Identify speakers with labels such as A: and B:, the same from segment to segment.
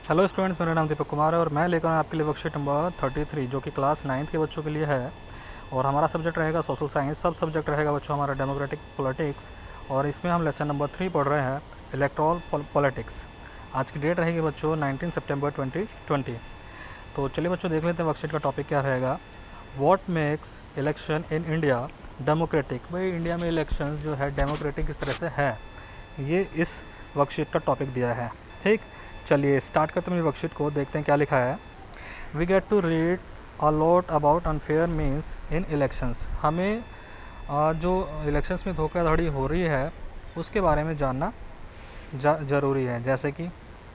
A: Hello students, मेरा नाम दीपक कुमार है और मैं लेकर आया आपके लिए वर्कशीट नंबर 33 जो कि क्लास 9th के बच्चों के लिए है। और हमारा सब्जेक्ट रहेगा सोशल साइंस। सब सब्जेक्ट रहेगा बच्चों हमारा डेमोक्रेटिक पॉलिटिक्स। और इसमें हम लेसन नंबर 3 पढ़ रहे हैं, इलेक्टोरल पॉलिटिक्स। आज की डेट रहेगी बच्चों 19 सितंबर 2020। तो चलिए बच्चों देख लेते हैं वर्कशीट का टॉपिक क्या रहेगा। What makes election in India democratic. भाई इंडिया में इलेक्शंस जो है डेमोक्रेटिक किस तरह से है, ये इस वर्कशीट का टॉपिक दिया है। ठीक, चलिए स्टार्ट करते हैं वर्कशीट को, देखते हैं क्या लिखा है। We get to read a lot about unfair means in elections. हमें जो इलेक्शंस में धोखाधड़ी हो रही है उसके बारे में जानना ज़रूरी है। जैसे कि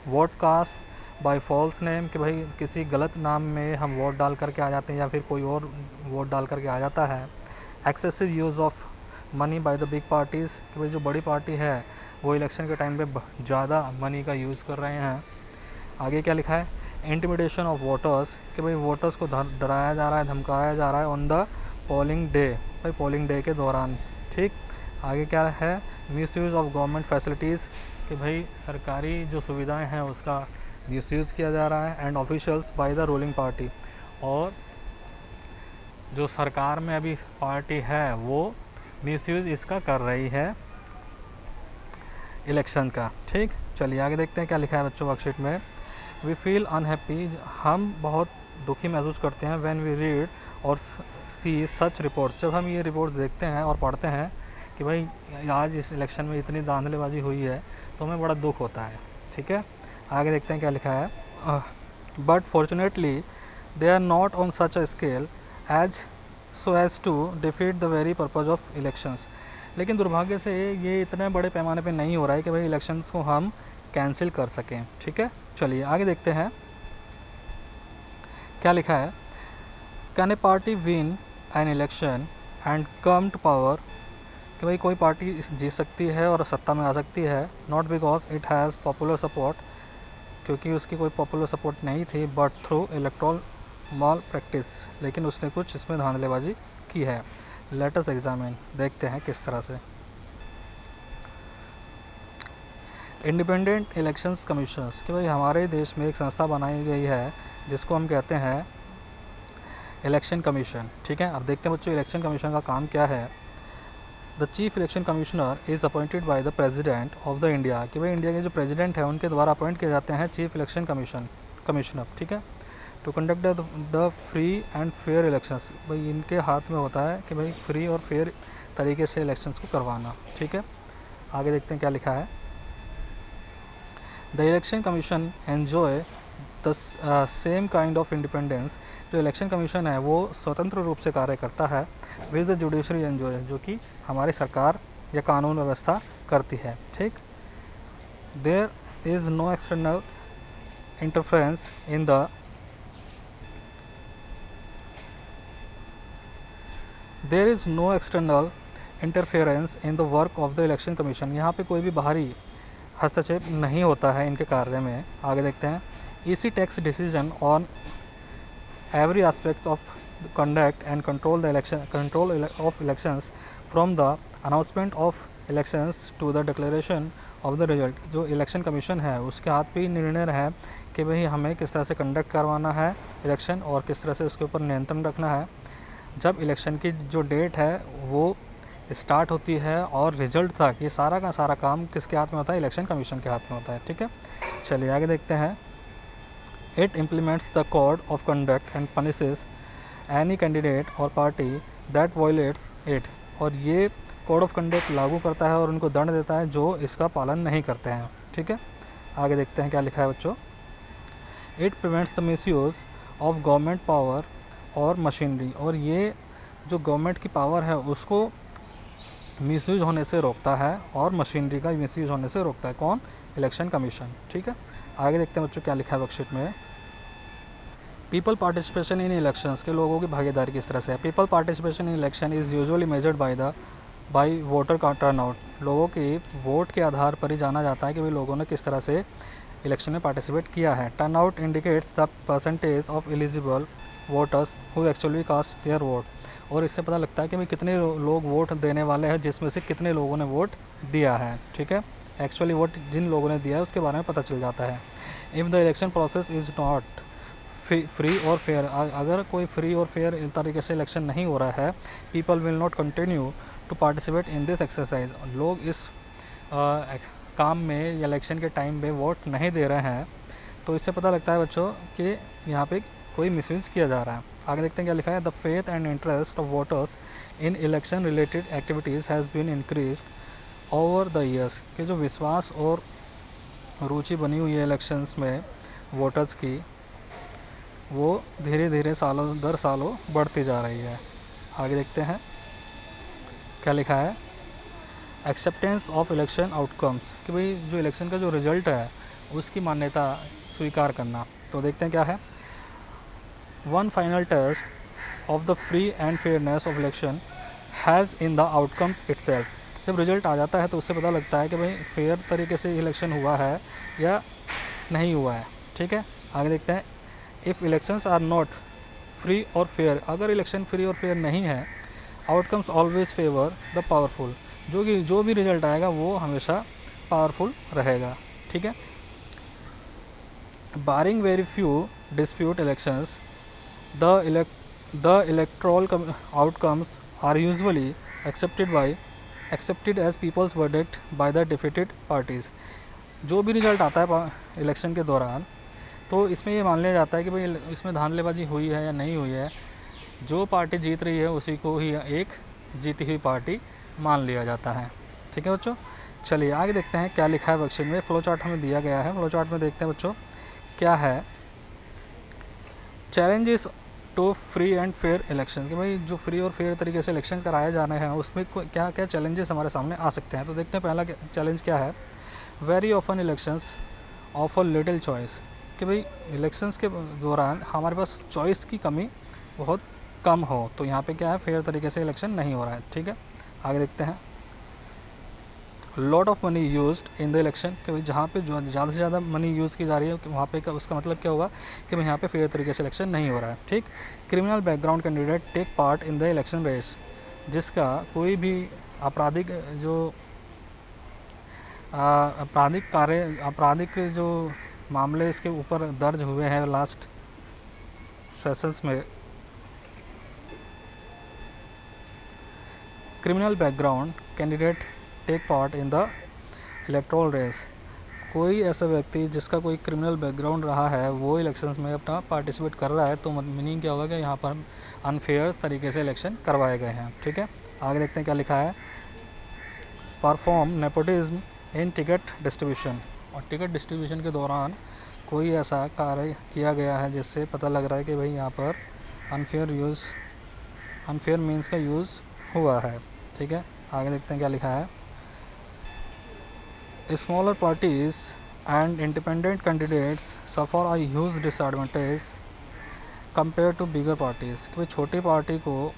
A: vote cast by false name, कि भाई किसी गलत नाम में हम वोट डाल करके आ जाते हैं या फिर कोई और वोट डाल करके आ जाता है। Excessive use of money by the big parties, कि भाई जो बड़ी पार्टी है वो इलेक्शन के टाइम पे ज़्यादा मनी का यूज़ कर रहे हैं। आगे क्या लिखा है, इंटिमिडेशन ऑफ वोटर्स, कि भाई वोटर्स को डराया जा रहा है, धमकाया जा रहा है ऑन द पोलिंग डे, भाई पोलिंग डे के दौरान। ठीक, आगे क्या है, miss use of government facilities, कि भाई सरकारी जो सुविधाएं हैं उसका मिस यूज़ किया जा रहा है। And officials by the ruling party, और जो सरकार में अभी पार्टी है वो मिस यूज़ इसका कर रही है इलेक्शन का। ठीक, चलिए आगे देखते हैं क्या लिखा है बच्चों वर्कशीट में। वी फील अनहैप्पी, हम बहुत दुखी महसूस करते हैं। व्हेन वी रीड और सी सच रिपोर्ट, जब हम ये रिपोर्ट देखते हैं और पढ़ते हैं कि भाई आज इस इलेक्शन में इतनी धांधलीबाजी हुई है, तो हमें बड़ा दुख होता है। ठीक है, आगे देखते हैं क्या लिखा है। But fortunately they are not on such a scale as so as to defeat the very purpose of elections. लेकिन दुर्भाग्य से ये इतने बड़े पैमाने पे नहीं हो रहा है कि भाई इलेक्शंस को हम कैंसिल कर सकें। ठीक है, चलिए आगे देखते हैं क्या लिखा है। Can a party win an election and come to power, कि भाई कोई पार्टी जीत सकती है और सत्ता में आ सकती है, not because it has popular support, क्योंकि उसकी कोई पॉपुलर सपोर्ट नहीं थी, but through electoral malpractice, लेकिन उसने कुछ इसमें धांधलेबाजी की है। लेट अस एग्जामिन, देखते हैं किस तरह से। इंडिपेंडेंट इलेक्शंस कमीशंस, कि भाई हमारे देश में एक संस्था बनाई गई है जिसको हम कहते हैं इलेक्शन कमीशन। ठीक है, अब देखते हैं बच्चों इलेक्शन कमीशन का काम क्या है। The chief election commissioner is appointed by the president of the India, कि भाई इंडिया के जो प्रेसिडेंट हैं उनके द्वारा अपॉइंट किए जाते हैं चीफ इलेक्शन कमिश्नर। ठीक है, to conduct the free and fair elections, भाई इनके हाथ में होता है कि भाई फ्री और फेयर तरीके से इलेक्शंस को करवाना। ठीक है, आगे देखते हैं क्या लिखा है। The election commission enjoy the same kind of independence, जो इलेक्शन कमीशन है वो स्वतंत्र रूप से कार्य करता है विद द जुडिशरी एन्जॉय, जो कि हमारी सरकार या कानून व्यवस्था करती है। ठीक, there is no external interference in the there is no external interference in the work of the election commission, यहाँ पे कोई भी बाहरी हस्तक्षेप नहीं होता है इनके कार्य में। आगे देखते हैं। EC takes decision on every aspect of conduct and control of elections from the announcement of elections to the declaration of the result. जो इलेक्शन कमीशन है उसके हाथ पे ही निर्णय है कि भाई हमें किस तरह से कंडक्ट करवाना है इलेक्शन और किस तरह से उसके ऊपर नियंत्रण रखना है। जब इलेक्शन की जो डेट है वो स्टार्ट होती है और रिजल्ट तक ये सारा का सारा काम किसके हाथ में होता है, इलेक्शन कमीशन के हाथ में होता है। ठीक है, चलिए आगे देखते हैं। It implements the code of conduct and punishes any candidate और पार्टी दैट वायलेट्स इट, और ये कोड ऑफ कंडक्ट लागू करता है और उनको दंड देता है जो इसका पालन नहीं करते हैं। ठीक है, आगे देखते हैं क्या लिखा है बच्चों। It prevents the misuse of government power और मशीनरी, और ये जो गवर्नमेंट की पावर है उसको मिसयूज होने से रोकता है और मशीनरी का मिसयूज होने से रोकता है। कौन, इलेक्शन कमीशन। ठीक है, आगे देखते हैं बच्चों क्या लिखा है वर्कशीट में। पीपल पार्टिसिपेशन इन इलेक्शंस, के लोगों की भागीदारी किस तरह से है। People participation in election is usually measured by voter का टर्नआउट, लोगों की वोट के आधार पर ही जाना जाता है कि भाई लोगों ने किस तरह से इलेक्शन में पार्टिसिपेट किया है। Turnout indicates the percentage of eligible voters who actually cast their vote, और इससे पता लगता है कि भाई कितने लोग वोट देने वाले हैं जिसमें से कितने लोगों ने वोट दिया है। ठीक है, एक्चुअली वोट जिन लोगों ने दिया है उसके बारे में पता चल जाता है। If the election process is not free और फेयर, अगर कोई फ्री और फेयर तरीके से इलेक्शन नहीं हो रहा है, people will not continue to participate in this exercise, लोग इस काम में या इलेक्शन के टाइम पे वोट नहीं दे रहे हैं, तो इससे पता लगता है बच्चों कि यहाँ पे कोई मिसयूज़ किया जा रहा है। आगे देखते हैं क्या लिखा है। The faith and interest of voters in election related activities has been increase over the years, कि जो विश्वास और रुचि बनी हुई है इलेक्शंस में वोटर्स की, वो धीरे धीरे सालों दर सालों बढ़ती जा रही है। आगे देखते हैं क्या लिखा है। एक्सेप्टेंस ऑफ इलेक्शन आउटकम्स, कि भाई जो इलेक्शन का जो रिजल्ट है उसकी मान्यता स्वीकार करना। तो देखते हैं क्या है। One final test of the free and fairness of election has in the outcomes itself, जब रिजल्ट आ जाता है तो उससे पता लगता है कि भाई फेयर तरीके से इलेक्शन हुआ है या नहीं हुआ है। ठीक है, आगे देखते हैं। If elections are not free और फेयर, अगर इलेक्शन फ्री और फेयर नहीं है, outcomes always favour the powerful, जो भी रिजल्ट आएगा वो हमेशा पावरफुल रहेगा। ठीक है, barring very few dispute elections the electoral outcomes are usually accepted as people's verdict by the defeated parties. जो भी रिजल्ट आता है इलेक्शन के दौरान, तो इसमें ये मान लिया जाता है कि भाई इसमें धांधलेबाजी हुई है या नहीं हुई है, जो पार्टी जीत रही है उसी को ही एक जीती हुई पार्टी मान लिया जाता है। ठीक है बच्चों, चलिए आगे देखते हैं क्या लिखा है वर्कशीट में। फ्लो चार्ट हमें दिया गया है, फ्लो चार्ट में देखते हैं बच्चों क्या है। Challenges to free and fair election, कि भाई जो फ्री और फेयर तरीके से इलेक्शन कराए जाने हैं उसमें क्या क्या चैलेंजेस हमारे सामने आ सकते हैं। तो देखते हैं पहला चैलेंज क्या है। Very often elections offer little choice, कि भाई इलेक्शंस के दौरान हमारे पास चॉइस की कमी बहुत कम हो, तो यहाँ पे क्या है, फेयर तरीके से इलेक्शन नहीं हो रहा है। ठीक है, आगे देखते हैं। Lot of money used in the election, कि भाई जहाँ पे ज़्यादा से ज़्यादा मनी यूज़ की जा रही है वहाँ पे उसका मतलब क्या होगा कि भाई यहाँ पे फेयर तरीके से इलेक्शन नहीं हो रहा है। ठीक, criminal background candidate take part in the election race, जिसका कोई भी आपराधिक आपराधिक जो मामले इसके ऊपर दर्ज हुए हैं लास्ट सेशंस में, criminal background candidate take part in the electoral race, कोई ऐसा व्यक्ति जिसका कोई क्रिमिनल बैकग्राउंड रहा है वो इलेक्शंस में अपना पार्टिसिपेट कर रहा है, तो मीनिंग क्या होगा कि यहाँ पर अनफेयर तरीके से इलेक्शन करवाए गए हैं। ठीक है, आगे देखते हैं क्या लिखा है। Perform nepotism in ticket distribution, और टिकट डिस्ट्रीब्यूशन के दौरान कोई ऐसा कार्य किया गया है जिससे पता लग रहा है कि भाई यहाँ पर अनफेयर मीन्स का यूज़ हुआ है। ठीक है, आगे देखते हैं क्या लिखा है। Smaller parties and independent candidates suffer a huge disadvantage compare to bigger parties, कि भाई छोटी पार्टी को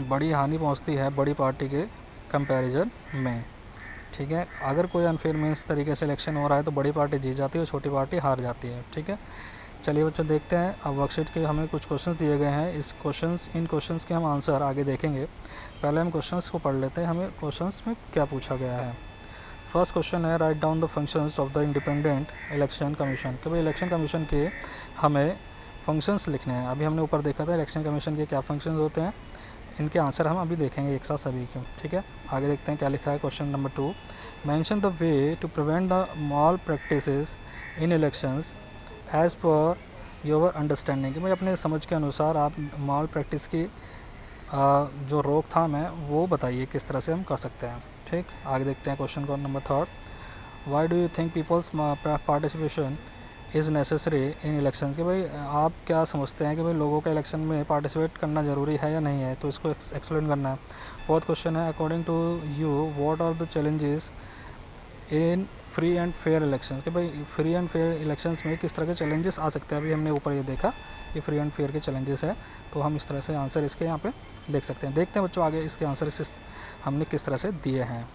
A: बड़ी हानि पहुंचती है बड़ी पार्टी के कंपैरिजन में। ठीक है, अगर कोई अनफेयर मीन्स तरीके से इलेक्शन हो रहा है तो बड़ी पार्टी जीत जाती है और छोटी पार्टी हार जाती है। ठीक है, चलिए बच्चों देखते हैं। अब वर्कशीट के हमें कुछ क्वेश्चंस दिए गए हैं, इन क्वेश्चंस के हम आंसर आगे देखेंगे। पहले हम क्वेश्चंस को पढ़ लेते हैं, हमें क्वेश्चंस में क्या पूछा गया है। फर्स्ट क्वेश्चन है, write down the functions of the independent election commission, कि भाई इलेक्शन कमीशन के हमें फंक्शंस लिखने हैं। अभी हमने ऊपर देखा था इलेक्शन कमीशन के क्या फंक्शंस होते हैं, इनके आंसर हम अभी देखेंगे एक साथ सभी के। ठीक है, आगे देखते हैं क्या लिखा है। Question number 2, mention the way to prevent the malpractices in elections as per your understanding, कि भाई अपने समझ के अनुसार आप मॉल प्रैक्टिस की जो रोकथाम है वो बताइए किस तरह से हम कर सकते हैं। ठीक, आगे देखते हैं क्वेश्चन को number 3, why do you think peoples participation is necessary in election, कि भाई आप क्या समझते हैं कि भाई लोगों का इलेक्शन में पार्टिसिपेट करना ज़रूरी है या नहीं है, तो इसको एक्सप्लेन करना है। फोर्थ क्वेश्चन है, according to you what are the challenges in free and fair election, कि भाई फ्री एंड फेयर इलेक्शंस में किस तरह के चैलेंजेस आ सकते हैं। अभी हमने ऊपर ये देखा कि फ्री एंड फेयर के चैलेंजेस है, तो हम इस तरह से आंसर इसके यहाँ पे देख सकते हैं। देखते हैं बच्चों आगे इसके आंसर हमने किस तरह से दिए हैं।